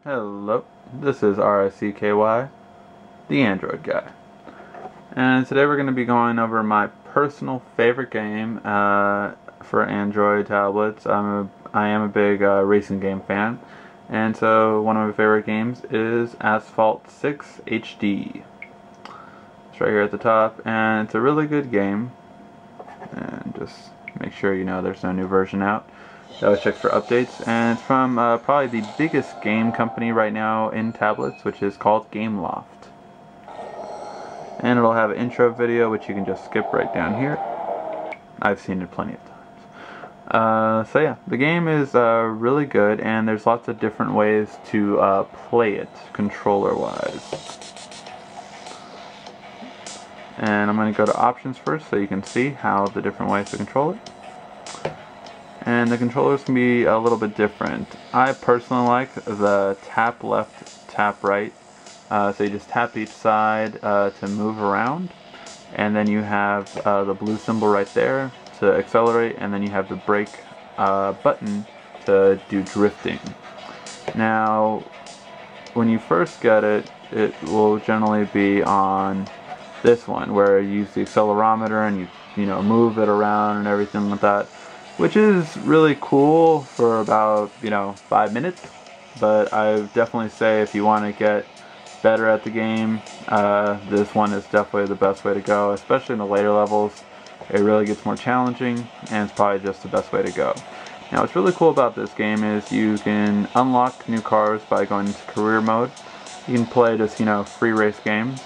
Hello, this is RICKY, the Android guy. And today we're going to be going over my personal favorite game for Android tablets. I am a big racing game fan, and so one of my favorite games is Asphalt 6 HD. It's right here at the top, and it's a really good game. And just make sure you know there's no new version out. I always check for updates, and it's from probably the biggest game company right now in tablets, which is called Gameloft. And it'll have an intro video, which you can just skip right down here. I've seen it plenty of times. So yeah, the game is really good, and there's lots of different ways to play it, controller-wise. And I'm going to go to options first, so you can see how the different ways to control it. And the controllers can be a little bit different. I personally like the tap left, tap right. So you just tap each side to move around. And then you have the blue symbol right there to accelerate. And then you have the brake button to do drifting. Now, when you first get it, it will generally be on this one, where you use the accelerometer and you move it around and everything like that. Which is really cool for about 5 minutes, but I would definitely say if you want to get better at the game, this one is definitely the best way to go, especially in the later levels. It really gets more challenging, and it's probably just the best way to go. Now what's really cool about this game is you can unlock new cars by going into career mode. You can play just free race games.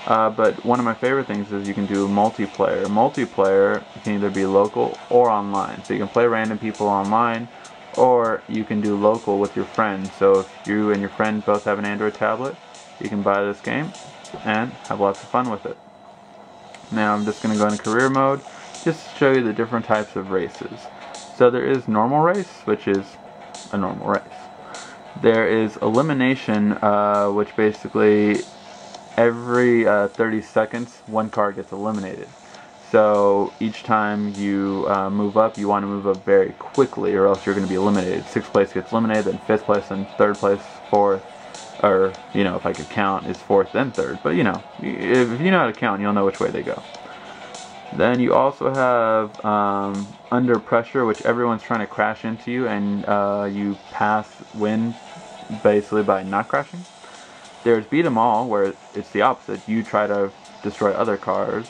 But one of my favorite things is you can do multiplayer. Multiplayer can either be local or online. So you can play random people online, or you can do local with your friends. So if you and your friend both have an Android tablet, you can buy this game and have lots of fun with it. Now I'm just going to go into career mode just to show you the different types of races. So there is normal race, which is a normal race. There is elimination, which basically every 30 seconds, one car gets eliminated. So each time you move up, you want to move up very quickly, or else you're going to be eliminated. 6th place gets eliminated, then 5th place, and 3rd place, 4th, or if I could count, is 4th, then 3rd. But if you know how to count, you'll know which way they go. Then you also have under pressure, which everyone's trying to crash into you, and you win basically by not crashing. There's beat 'em all, where it's the opposite. You try to destroy other cars.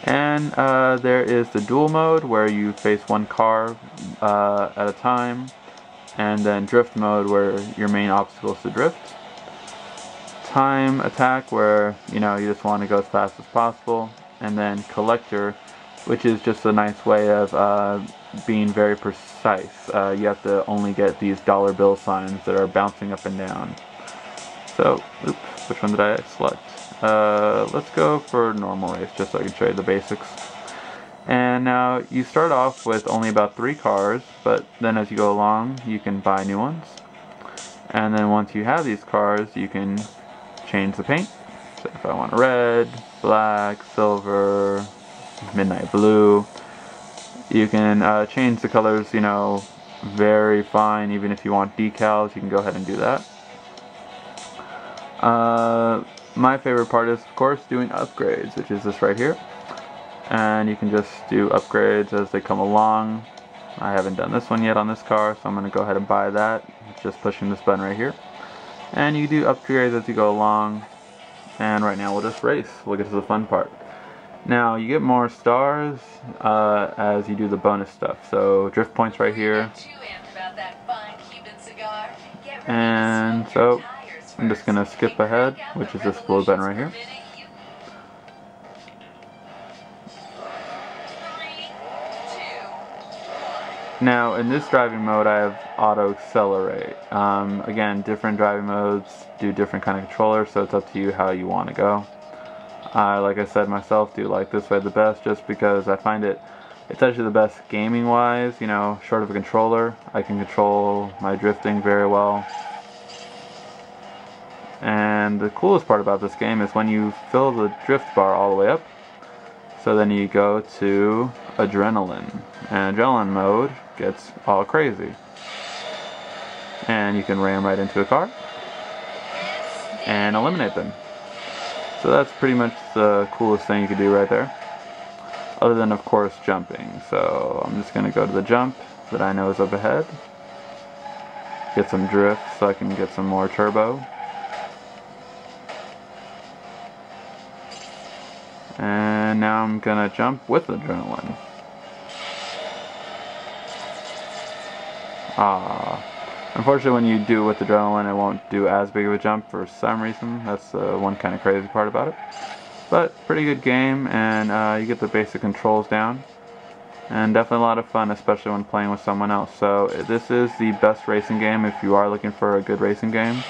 And there is the duel mode, where you face one car at a time. And then drift mode, where your main obstacle is to drift. Time attack, where you just want to go as fast as possible. And then collector, which is just a nice way of being very precise. You have to only get these dollar bill signs that are bouncing up and down. So, oops, which one did I select? Let's go for normal race, just so I can show you the basics. And now you start off with only about 3 cars, but then as you go along, you can buy new ones. And then once you have these cars, you can change the paint. So if I want red, black, silver, midnight blue, you can change the colors, very fine. Even if you want decals, you can go ahead and do that. My favorite part is, of course, doing upgrades, which is this right here. And you can just do upgrades as they come along. I haven't done this one yet on this car, so I'm going to go ahead and buy that. Just pushing this button right here. And you do upgrades as you go along. And right now we'll just race. We'll get to the fun part. Now, you get more stars as you do the bonus stuff. So, drift points right here. And so, I'm just going to skip ahead, which is this blue button right here. Now, in this driving mode, I have auto accelerate. Again, different driving modes do different kind of controllers, so it's up to you how you want to go. Like I said myself, do like this way the best, just because I find it's actually the best gaming wise, short of a controller. I can control my drifting very well. And the coolest part about this game is when you fill the drift bar all the way up, so then you go to adrenaline, and adrenaline mode gets all crazy. and you can ram right into a car and eliminate them. So that's pretty much the coolest thing you could do right there. Other than, of course, jumping. So I'm just going to go to the jump that I know is up ahead. Get some drift so I can get some more turbo. And now I'm going to jump with adrenaline. Unfortunately, when you do it with adrenaline, it won't do as big of a jump for some reason. That's one kind of crazy part about it. But pretty good game, and you get the basic controls down. And definitely a lot of fun, especially when playing with someone else. So this is the best racing game if you are looking for a good racing game.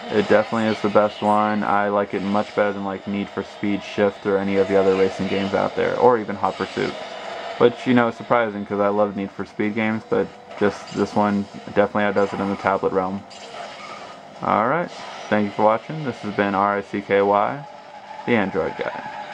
It definitely is the best one. I like it much better than like Need for Speed Shift or any of the other racing games out there, or even Hot Pursuit. Which, you know, is surprising because I love Need for Speed games, but just this one definitely outdoes it in the tablet realm. Alright, thank you for watching. This has been RICKY, the Android Guy.